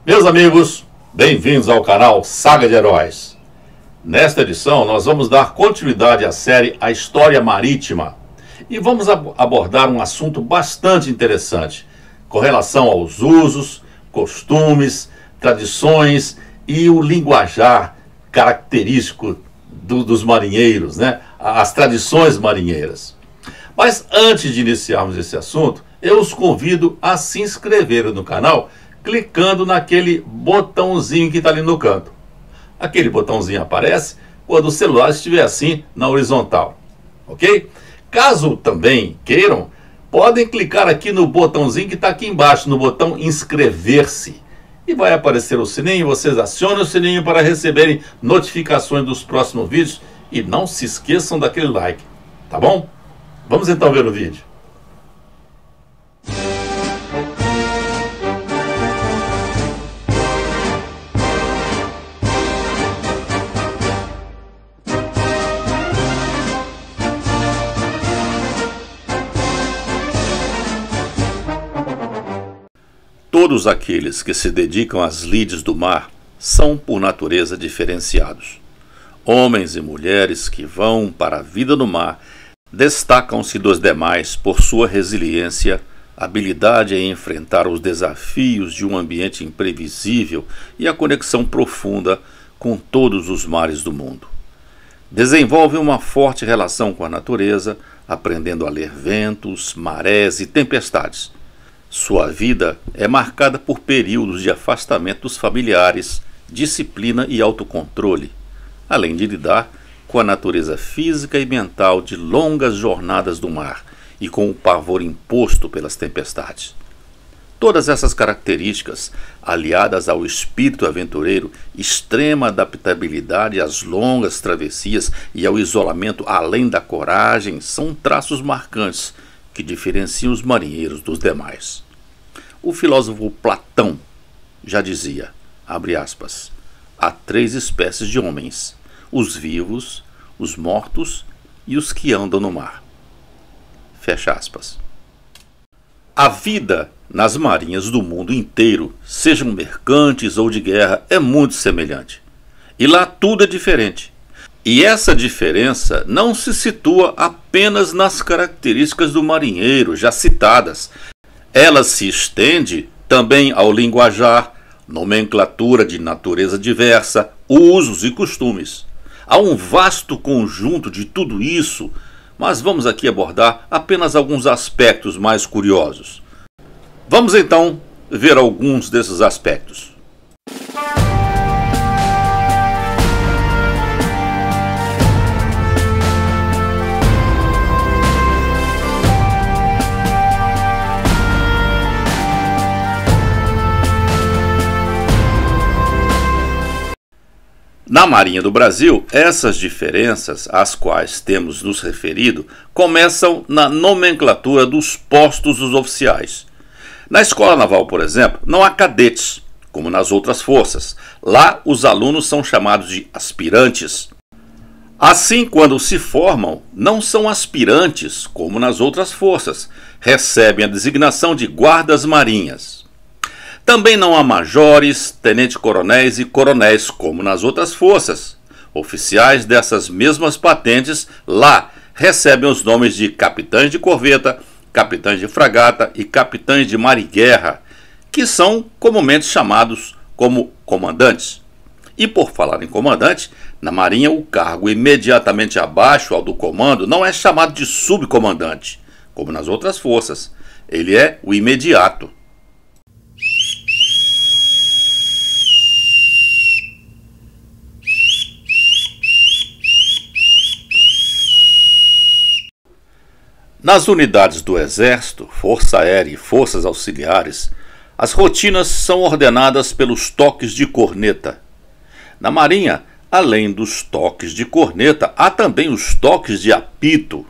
Meus amigos, bem-vindos ao canal Saga de Heróis. Nesta edição nós vamos dar continuidade à série A História Marítima e vamos abordar um assunto bastante interessante com relação aos usos, costumes, tradições e o linguajar característico dos marinheiros, né? As tradições marinheiras. Mas antes de iniciarmos esse assunto, eu os convido a se inscreverem no canal clicando naquele botãozinho que está ali no canto. Aquele botãozinho aparece quando o celular estiver assim na horizontal, ok? Caso também queiram, podem clicar aqui no botãozinho que está aqui embaixo, no botão inscrever-se. E vai aparecer o sininho, vocês acionem o sininho para receberem notificações dos próximos vídeos. E não se esqueçam daquele like, tá bom? Vamos então ver o vídeo. Todos aqueles que se dedicam às lides do mar são, por natureza, diferenciados. Homens e mulheres que vão para a vida no mar destacam-se dos demais por sua resiliência, habilidade em enfrentar os desafios de um ambiente imprevisível e a conexão profunda com todos os mares do mundo. Desenvolvem uma forte relação com a natureza, aprendendo a ler ventos, marés e tempestades. Sua vida é marcada por períodos de afastamento dos familiares, disciplina e autocontrole, além de lidar com a natureza física e mental de longas jornadas do mar e com o pavor imposto pelas tempestades. Todas essas características, aliadas ao espírito aventureiro, extrema adaptabilidade às longas travessias e ao isolamento além da coragem, são traços marcantes que diferenciam os marinheiros dos demais. O filósofo Platão já dizia, abre aspas, há três espécies de homens, os vivos, os mortos e os que andam no mar. Fecha aspas. A vida nas marinhas do mundo inteiro, sejam mercantes ou de guerra, é muito semelhante. E lá tudo é diferente. E essa diferença não se situa apenas nas características do marinheiro já citadas. Ela se estende também ao linguajar, nomenclatura de natureza diversa, usos e costumes. Há um vasto conjunto de tudo isso, mas vamos aqui abordar apenas alguns aspectos mais curiosos. Vamos então ver alguns desses aspectos. Na Marinha do Brasil, essas diferenças às quais temos nos referido começam na nomenclatura dos postos dos oficiais. Na Escola Naval, por exemplo, não há cadetes, como nas outras forças. Lá, os alunos são chamados de aspirantes. Assim, quando se formam, não são aspirantes, como nas outras forças. Recebem a designação de guardas marinhas. Também não há majores, tenente-coronéis e coronéis, como nas outras forças. Oficiais dessas mesmas patentes lá recebem os nomes de capitães de corveta, capitães de fragata e capitães de mar e guerra, que são comumente chamados como comandantes. E por falar em comandante, na Marinha o cargo imediatamente abaixo ao do comando não é chamado de subcomandante, como nas outras forças. Ele é o imediato. Nas unidades do Exército, Força Aérea e Forças Auxiliares, as rotinas são ordenadas pelos toques de corneta. Na Marinha, além dos toques de corneta, há também os toques de apito.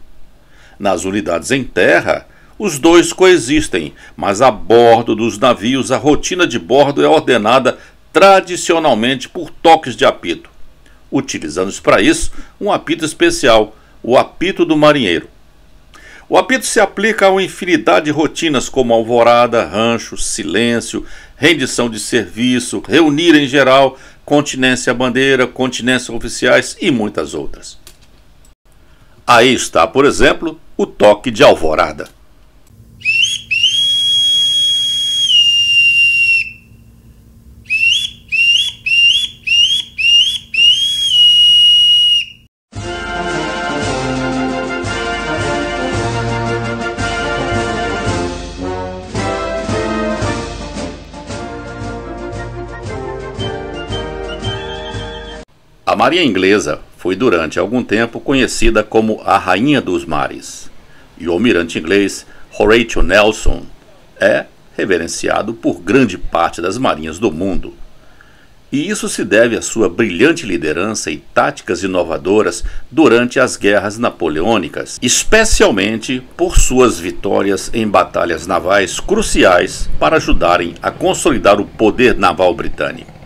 Nas unidades em terra, os dois coexistem, mas a bordo dos navios a rotina de bordo é ordenada tradicionalmente por toques de apito, utilizando para isso um apito especial, o apito do marinheiro. O apito se aplica a uma infinidade de rotinas como alvorada, rancho, silêncio, rendição de serviço, reunir em geral, continência à bandeira, continência oficiais e muitas outras. Aí está, por exemplo, o toque de alvorada. A Marinha Inglesa foi durante algum tempo conhecida como a Rainha dos Mares, e o almirante inglês Horatio Nelson é reverenciado por grande parte das marinhas do mundo. E isso se deve à sua brilhante liderança e táticas inovadoras durante as guerras napoleônicas, especialmente por suas vitórias em batalhas navais cruciais para ajudarem a consolidar o poder naval britânico.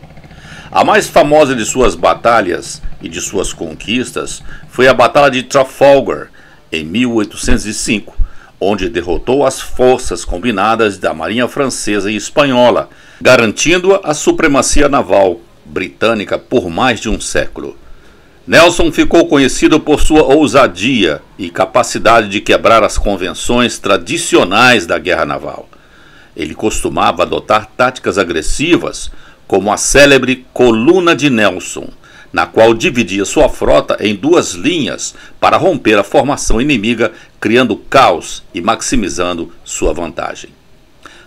A mais famosa de suas batalhas e de suas conquistas foi a Batalha de Trafalgar, em 1805, onde derrotou as forças combinadas da Marinha Francesa e Espanhola, garantindo a supremacia naval britânica por mais de um século. Nelson ficou conhecido por sua ousadia e capacidade de quebrar as convenções tradicionais da guerra naval. Ele costumava adotar táticas agressivas, como a célebre Coluna de Nelson, na qual dividia sua frota em duas linhas para romper a formação inimiga, criando caos e maximizando sua vantagem.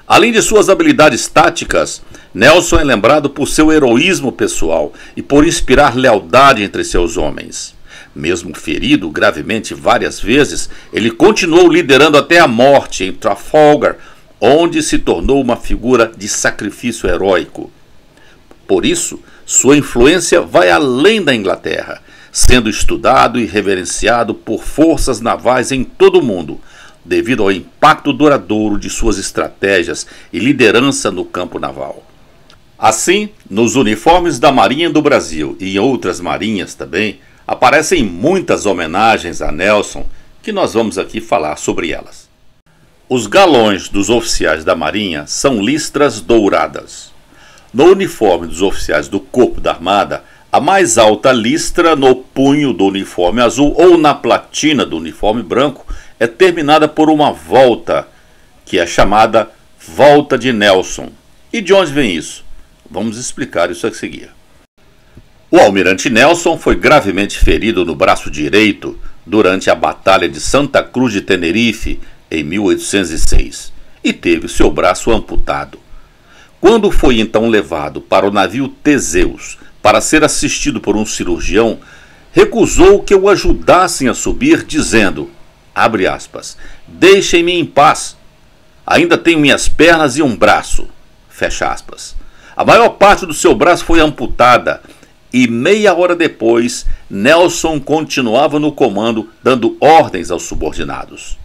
Além de suas habilidades táticas, Nelson é lembrado por seu heroísmo pessoal e por inspirar lealdade entre seus homens. Mesmo ferido gravemente várias vezes, ele continuou liderando até a morte em Trafalgar, onde se tornou uma figura de sacrifício heróico. Por isso, sua influência vai além da Inglaterra, sendo estudado e reverenciado por forças navais em todo o mundo, devido ao impacto duradouro de suas estratégias e liderança no campo naval. Assim, nos uniformes da Marinha do Brasil e em outras marinhas também, aparecem muitas homenagens a Nelson, que nós vamos aqui falar sobre elas. Os galões dos oficiais da Marinha são listras douradas. No uniforme dos oficiais do Corpo da Armada, a mais alta listra no punho do uniforme azul ou na platina do uniforme branco é terminada por uma volta, que é chamada Volta de Nelson. E de onde vem isso? Vamos explicar isso a seguir. O almirante Nelson foi gravemente ferido no braço direito durante a Batalha de Santa Cruz de Tenerife, em 1806, e teve seu braço amputado. Quando foi então levado para o navio Teseus para ser assistido por um cirurgião, recusou que o ajudassem a subir, dizendo, abre aspas, deixem-me em paz, ainda tenho minhas pernas e um braço, fecha aspas. A maior parte do seu braço foi amputada e meia hora depois, Nelson continuava no comando dando ordens aos subordinados.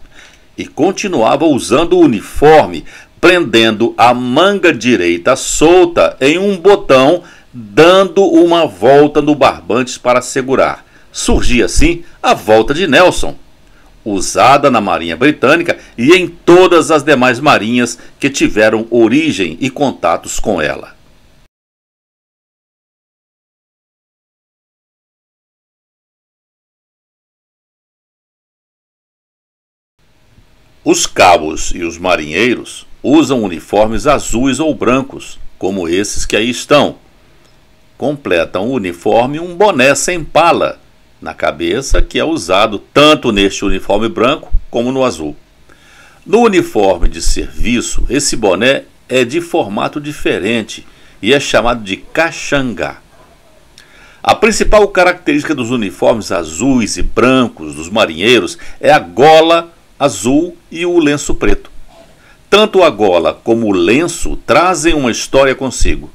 E continuava usando o uniforme, prendendo a manga direita solta em um botão, dando uma volta no barbante para segurar. Surgia assim a Volta de Nelson, usada na Marinha Britânica e em todas as demais marinhas que tiveram origem e contatos com ela. Os cabos e os marinheiros usam uniformes azuis ou brancos, como esses que aí estão. Completam o uniforme um boné sem pala na cabeça, que é usado tanto neste uniforme branco como no azul. No uniforme de serviço, esse boné é de formato diferente e é chamado de caxangá. A principal característica dos uniformes azuis e brancos dos marinheiros é a gola azul e o lenço preto. Tanto a gola como o lenço trazem uma história consigo.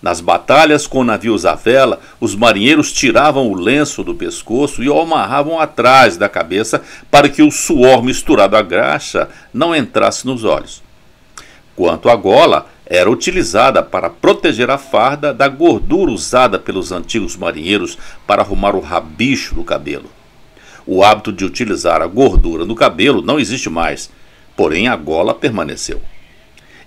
Nas batalhas com navios à vela, os marinheiros tiravam o lenço do pescoço e o amarravam atrás da cabeça para que o suor misturado à graxa não entrasse nos olhos. Quanto à gola, era utilizada para proteger a farda da gordura usada pelos antigos marinheiros para arrumar o rabicho do cabelo. O hábito de utilizar a gordura no cabelo não existe mais, porém a gola permaneceu.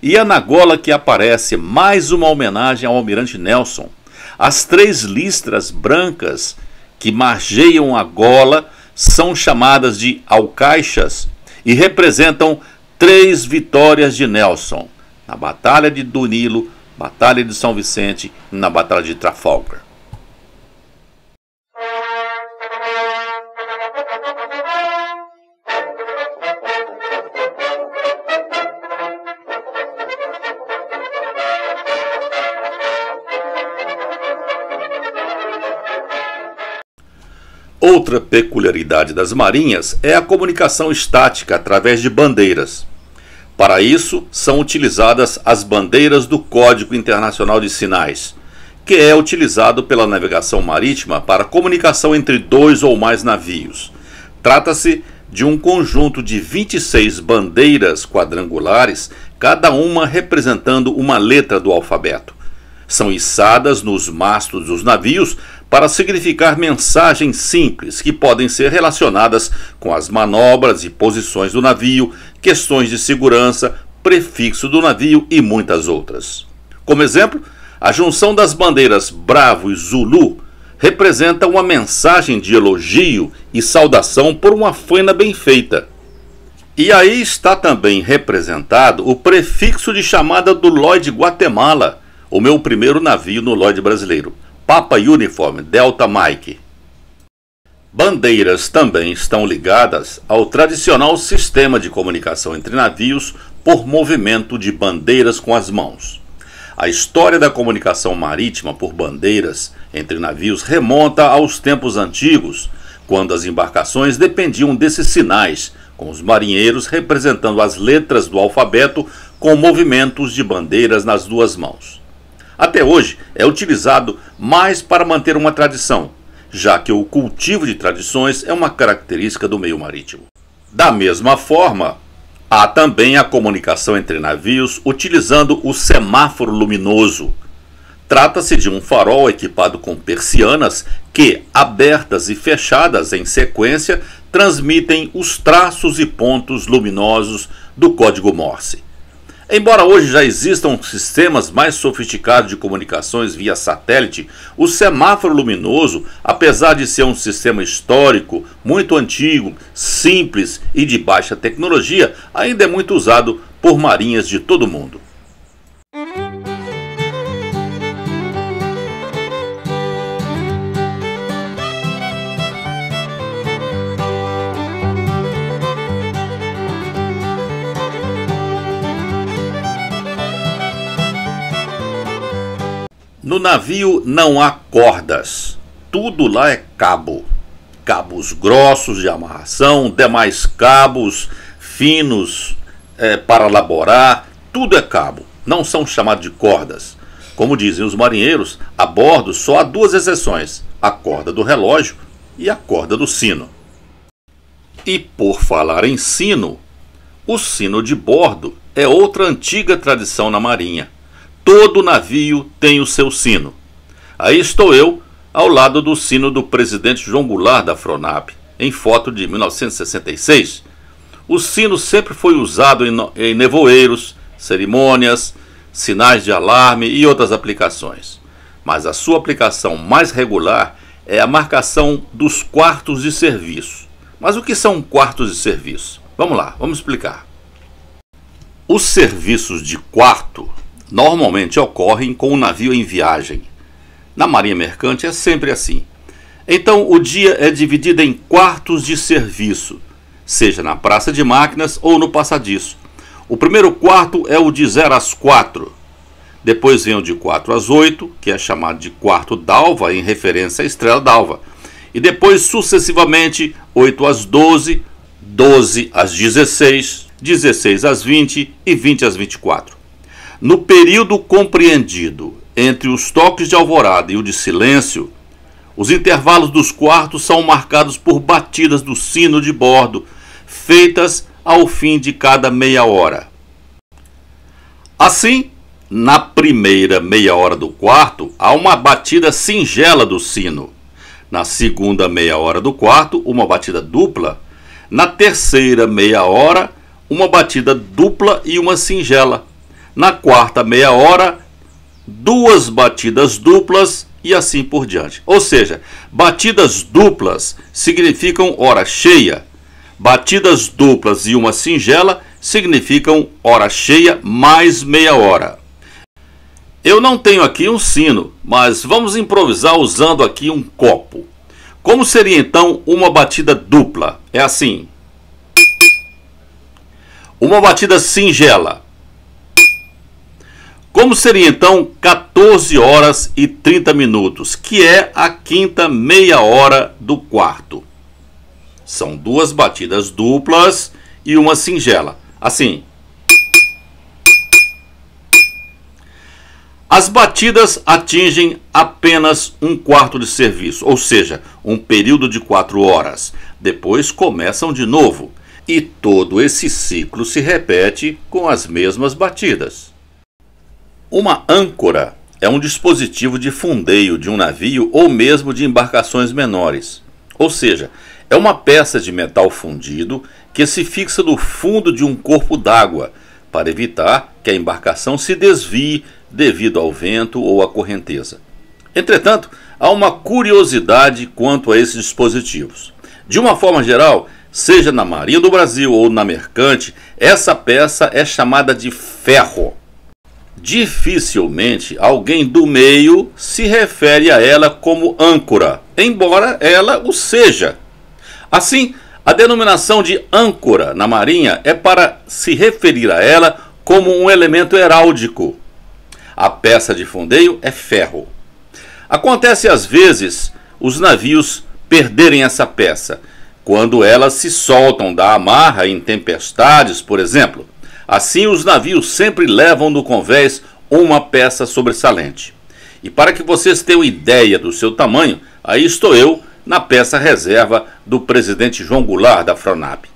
E é na gola que aparece mais uma homenagem ao almirante Nelson. As 3 listras brancas que margeiam a gola são chamadas de alcaixas e representam 3 vitórias de Nelson, na Batalha do Nilo, Batalha de São Vicente e na Batalha de Trafalgar. Outra peculiaridade das marinhas é a comunicação estática através de bandeiras. Para isso, são utilizadas as bandeiras do Código Internacional de Sinais, que é utilizado pela navegação marítima para comunicação entre 2 ou mais navios. Trata-se de um conjunto de 26 bandeiras quadrangulares, cada uma representando uma letra do alfabeto. São içadas nos mastros dos navios para significar mensagens simples que podem ser relacionadas com as manobras e posições do navio, questões de segurança, prefixo do navio e muitas outras. Como exemplo, a junção das bandeiras Bravo e Zulu representa uma mensagem de elogio e saudação por uma faina bem feita. E aí está também representado o prefixo de chamada do Lloyd Guatemala, o meu primeiro navio no Lloyd brasileiro, Papa Uniform Delta Mike. Bandeiras também estão ligadas ao tradicional sistema de comunicação entre navios por movimento de bandeiras com as mãos. A história da comunicação marítima por bandeiras entre navios remonta aos tempos antigos, quando as embarcações dependiam desses sinais, com os marinheiros representando as letras do alfabeto com movimentos de bandeiras nas 2 mãos. Até hoje é utilizado mais para manter uma tradição, já que o cultivo de tradições é uma característica do meio marítimo. Da mesma forma, há também a comunicação entre navios utilizando o semáforo luminoso. Trata-se de um farol equipado com persianas que, abertas e fechadas em sequência, transmitem os traços e pontos luminosos do código Morse. Embora hoje já existam sistemas mais sofisticados de comunicações via satélite, o semáforo luminoso, apesar de ser um sistema histórico, muito antigo, simples e de baixa tecnologia, ainda é muito usado por marinhas de todo o mundo. No navio não há cordas, tudo lá é cabo. Cabos grossos de amarração, demais cabos finos para laborar, tudo é cabo, não são chamados de cordas. Como dizem os marinheiros, a bordo só há 2 exceções, a corda do relógio e a corda do sino. E por falar em sino, o sino de bordo é outra antiga tradição na marinha. Todo navio tem o seu sino. Aí estou eu, ao lado do sino do presidente João Goulart da Fronap, em foto de 1966. O sino sempre foi usado em nevoeiros, cerimônias, sinais de alarme e outras aplicações. Mas a sua aplicação mais regular é a marcação dos quartos de serviço. Mas o que são quartos de serviço? Vamos lá, vamos explicar. Os serviços de quarto normalmente ocorrem com o navio em viagem. Na marinha mercante é sempre assim. Então o dia é dividido em quartos de serviço, seja na praça de máquinas ou no passadiço. O primeiro quarto é o de 0 às 4. Depois vem o de 4 às 8, que é chamado de quarto d'alva, em referência à estrela d'alva. E depois, sucessivamente, 8 às 12, 12 às 16, 16 às 20 e 20 às 24. No período compreendido entre os toques de alvorada e o de silêncio, os intervalos dos quartos são marcados por batidas do sino de bordo, feitas ao fim de cada meia hora. Assim, na primeira meia hora do quarto, há uma batida singela do sino. Na segunda meia hora do quarto, uma batida dupla. Na terceira meia hora, uma batida dupla e uma singela. Na quarta meia hora, duas batidas duplas e assim por diante. Ou seja, batidas duplas significam hora cheia. Batidas duplas e uma singela significam hora cheia mais meia hora. Eu não tenho aqui um sino, mas vamos improvisar usando aqui um copo. Como seria então uma batida dupla? É assim. Uma batida singela. Como seria então 14 horas e 30 minutos, que é a quinta meia hora do quarto? São duas batidas duplas e uma singela. Assim. As batidas atingem apenas um quarto de serviço, ou seja, um período de 4 horas. Depois começam de novo. E todo esse ciclo se repete com as mesmas batidas. Uma âncora é um dispositivo de fundeio de um navio ou mesmo de embarcações menores. Ou seja, é uma peça de metal fundido que se fixa no fundo de um corpo d'água para evitar que a embarcação se desvie devido ao vento ou à correnteza. Entretanto, há uma curiosidade quanto a esses dispositivos. De uma forma geral, seja na Marinha do Brasil ou na Mercante, essa peça é chamada de ferro. Dificilmente alguém do meio se refere a ela como âncora, embora ela o seja. Assim, a denominação de âncora na Marinha é para se referir a ela como um elemento heráldico. A peça de fundeio é ferro. Acontece às vezes os navios perderem essa peça, quando elas se soltam da amarra em tempestades, por exemplo. Assim, os navios sempre levam no convés uma peça sobressalente. E para que vocês tenham ideia do seu tamanho, aí estou eu na peça reserva do presidente João Goulart da FRONAP.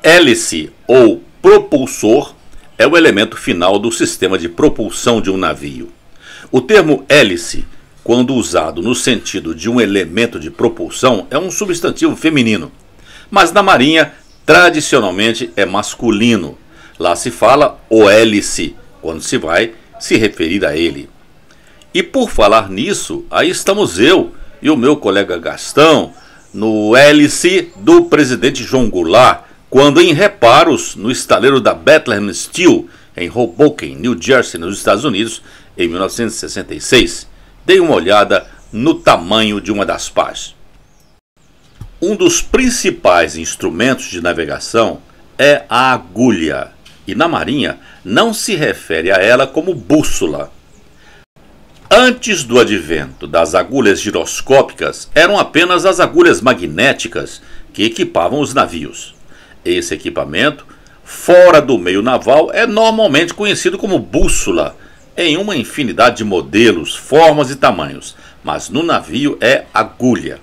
Hélice ou propulsor é o elemento final do sistema de propulsão de um navio. O termo hélice, quando usado no sentido de um elemento de propulsão, é um substantivo feminino, mas na Marinha tradicionalmente é masculino. Lá se fala o hélice, quando se vai se referir a ele. E por falar nisso, aí estamos eu e o meu colega Gastão no hélice do presidente João Goulart, quando em reparos no estaleiro da Bethlehem Steel, em Hoboken, New Jersey, nos Estados Unidos, em 1966. Dei uma olhada no tamanho de uma das pás. Um dos principais instrumentos de navegação é a agulha, e na Marinha não se refere a ela como bússola. Antes do advento das agulhas giroscópicas, eram apenas as agulhas magnéticas que equipavam os navios. Esse equipamento, fora do meio naval, é normalmente conhecido como bússola, em uma infinidade de modelos, formas e tamanhos, mas no navio é agulha.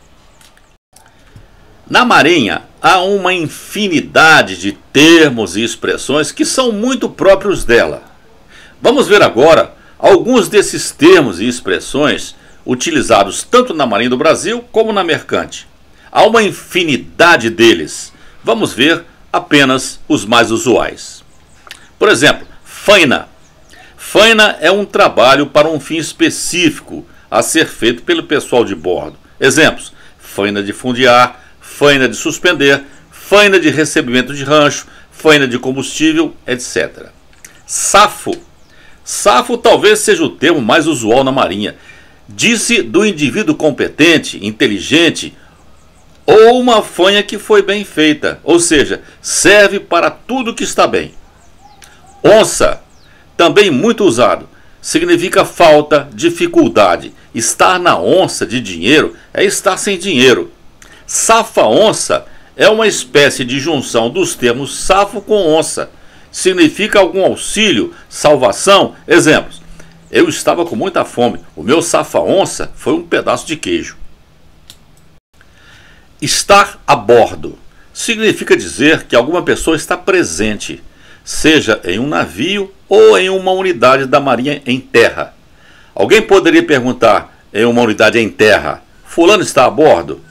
Na Marinha, há uma infinidade de termos e expressões que são muito próprios dela. Vamos ver agora alguns desses termos e expressões utilizados tanto na Marinha do Brasil como na Mercante. Há uma infinidade deles. Vamos ver apenas os mais usuais. Por exemplo, faina. Faina é um trabalho para um fim específico a ser feito pelo pessoal de bordo. Exemplos: faina de fundear, faina de suspender, faina de recebimento de rancho, faina de combustível, etc. Safo. Safo talvez seja o termo mais usual na Marinha. Diz-se do indivíduo competente, inteligente, ou uma fanha que foi bem feita, ou seja, serve para tudo que está bem. Onça, também muito usado, significa falta, dificuldade. Estar na onça de dinheiro é estar sem dinheiro. Safa-onça é uma espécie de junção dos termos safo com onça. Significa algum auxílio, salvação. Exemplos: eu estava com muita fome, o meu safa-onça foi um pedaço de queijo. Estar a bordo significa dizer que alguma pessoa está presente, seja em um navio ou em uma unidade da Marinha em terra. Alguém poderia perguntar: em uma unidade em terra, Fulano está a bordo?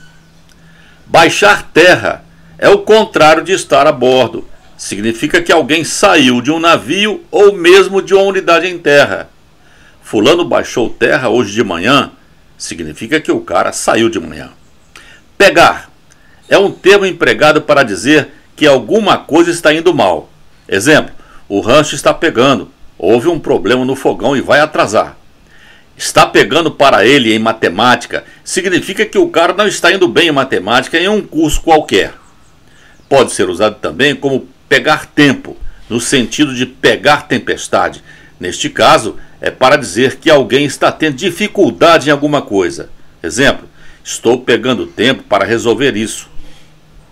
Baixar terra é o contrário de estar a bordo. Significa que alguém saiu de um navio ou mesmo de uma unidade em terra. Fulano baixou terra hoje de manhã, significa que o cara saiu de manhã. Pegar é um termo empregado para dizer que alguma coisa está indo mal. Exemplo, o rancho está pegando, houve um problema no fogão e vai atrasar. Está pegando para ele em matemática significa que o cara não está indo bem em matemática em um curso qualquer. Pode ser usado também como pegar tempo, no sentido de pegar tempestade. Neste caso, é para dizer que alguém está tendo dificuldade em alguma coisa. Exemplo, estou pegando tempo para resolver isso.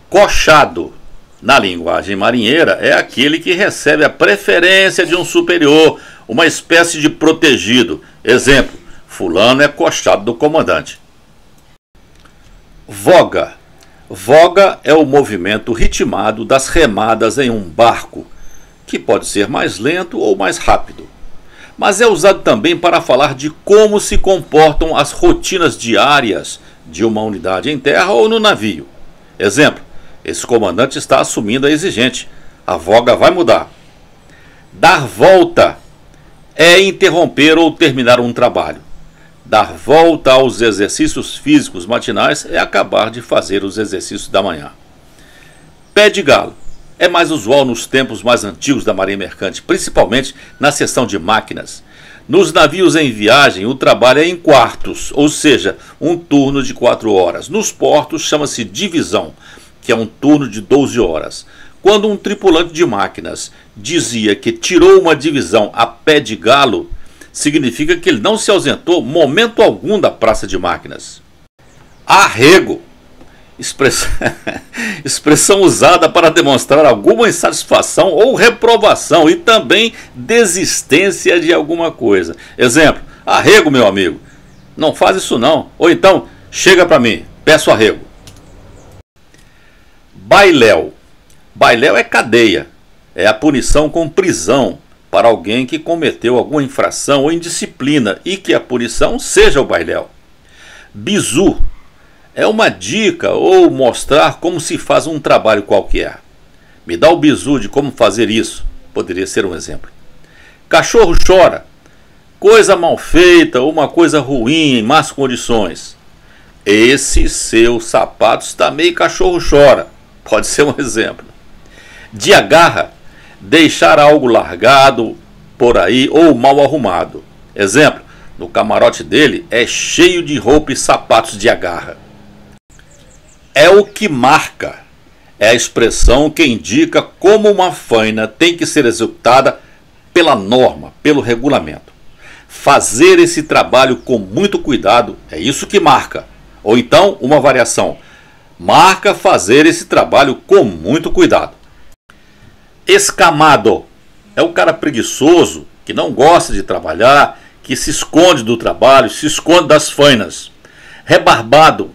Cochado, na linguagem marinheira, é aquele que recebe a preferência de um superior, uma espécie de protegido. Exemplo, fulano é cochado do comandante. Voga. Voga é o movimento ritmado das remadas em um barco, que pode ser mais lento ou mais rápido. Mas é usado também para falar de como se comportam as rotinas diárias de uma unidade em terra ou no navio. Exemplo, esse comandante está assumindo a exigente, a voga vai mudar. Dar volta é interromper ou terminar um trabalho. Dar volta aos exercícios físicos matinais é acabar de fazer os exercícios da manhã. Pé de galo é mais usual nos tempos mais antigos da marinha mercante, principalmente na seção de máquinas. Nos navios em viagem, o trabalho é em quartos, ou seja, um turno de 4 horas. Nos portos chama-se divisão, que é um turno de 12 horas. Quando um tripulante de máquinas dizia que tirou uma divisão a pé de galo, significa que ele não se ausentou momento algum da praça de máquinas. Arrego, expressão usada para demonstrar alguma insatisfação ou reprovação e também desistência de alguma coisa. Exemplo, arrego, meu amigo, não faz isso não. Ou então, chega para mim, peço arrego. Bailéu. Bailéu é cadeia, é a punição com prisão para alguém que cometeu alguma infração ou indisciplina e que a punição seja o bailéu. Bizu é uma dica ou mostrar como se faz um trabalho qualquer. Me dá o bizu de como fazer isso, poderia ser um exemplo. Cachorro chora, coisa mal feita ou uma coisa ruim em más condições. Esse seu sapato está meio cachorro chora, pode ser um exemplo. De agarra, deixar algo largado por aí ou mal arrumado. Exemplo, no camarote dele é cheio de roupa e sapatos de agarra. É o que marca. É a expressão que indica como uma faina tem que ser executada pela norma, pelo regulamento. Fazer esse trabalho com muito cuidado é isso que marca. Ou então, uma variação. Marca fazer esse trabalho com muito cuidado. Escamado é o cara preguiçoso, que não gosta de trabalhar, que se esconde do trabalho, se esconde das fainas. Rebarbado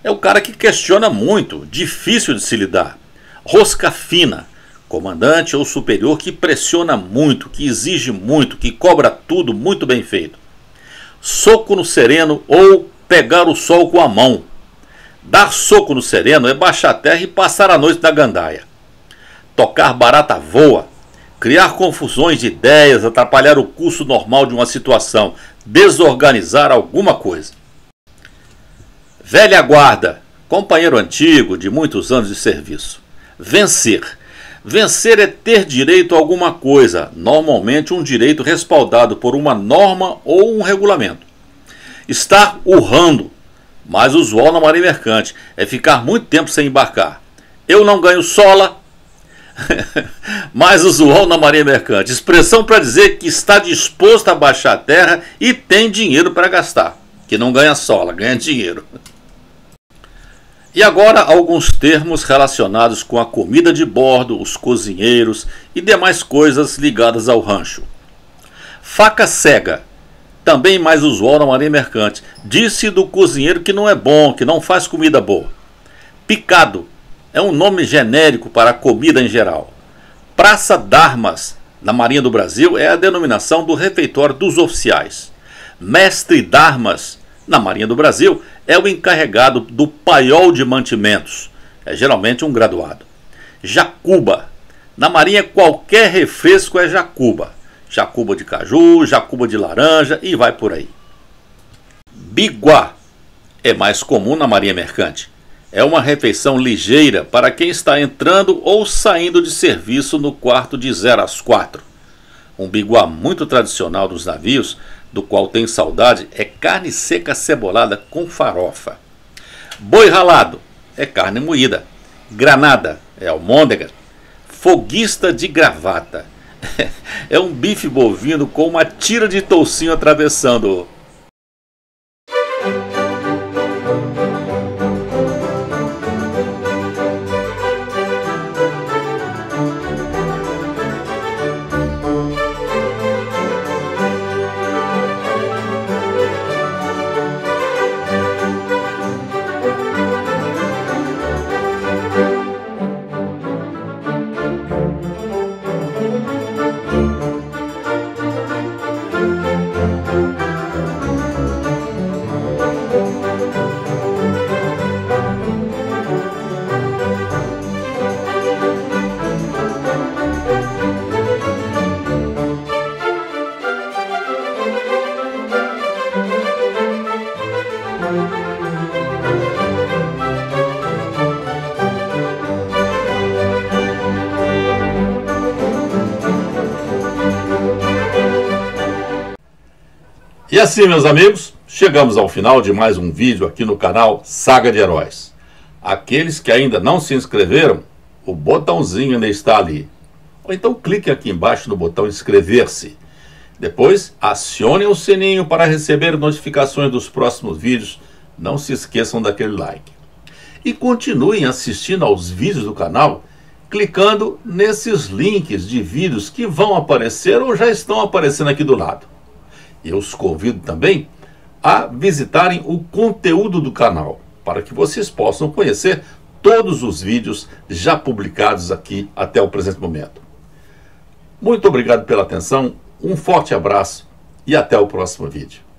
é o cara que questiona muito, difícil de se lidar. Rosca fina, comandante ou superior que pressiona muito, que exige muito, que cobra tudo muito bem feito. Soco no sereno ou pegar o sol com a mão. Dar soco no sereno é baixar a terra e passar a noite na gandaia. Tocar barata voa, criar confusões de ideias, atrapalhar o curso normal de uma situação, desorganizar alguma coisa. Velha guarda, companheiro antigo de muitos anos de serviço. Vencer. Vencer é ter direito a alguma coisa, normalmente um direito respaldado por uma norma ou um regulamento. Estar urrando, mais usual na marinha mercante, é ficar muito tempo sem embarcar. Eu não ganho sola. Mais usual na marinha mercante, expressão para dizer que está disposto a baixar a terra e tem dinheiro para gastar, que não ganha sola, ganha dinheiro. E agora alguns termos relacionados com a comida de bordo, os cozinheiros e demais coisas ligadas ao rancho. Faca cega, também mais usual na marinha mercante, disse do cozinheiro que não é bom, que não faz comida boa. Picado é um nome genérico para a comida em geral. Praça d'Armas, na Marinha do Brasil, é a denominação do refeitório dos oficiais. Mestre d'Armas, Na Marinha do Brasil, é o encarregado do paiol de mantimentos, é geralmente um graduado. Jacuba. Na Marinha, qualquer refresco é jacuba. Jacuba de caju, jacuba de laranja e vai por aí. Biguá. É mais comum na Marinha Mercante. É uma refeição ligeira para quem está entrando ou saindo de serviço no quarto de 0 às 4. Um biguá muito tradicional dos navios, do qual tenho saudade, é carne seca cebolada com farofa. Boi ralado é carne moída. Granada é almôndega. Foguista de gravata é um bife bovino com uma tira de toucinho atravessando. E assim, meus amigos, chegamos ao final de mais um vídeo aqui no canal Saga de Heróis. Aqueles que ainda não se inscreveram, o botãozinho ainda está ali. Ou então clique aqui embaixo no botão inscrever-se. Depois, acione o sininho para receber notificações dos próximos vídeos. Não se esqueçam daquele like. E continuem assistindo aos vídeos do canal, clicando nesses links de vídeos que vão aparecer ou já estão aparecendo aqui do lado. Eu os convido também a visitarem o conteúdo do canal, para que vocês possam conhecer todos os vídeos já publicados aqui até o presente momento. Muito obrigado pela atenção, um forte abraço e até o próximo vídeo.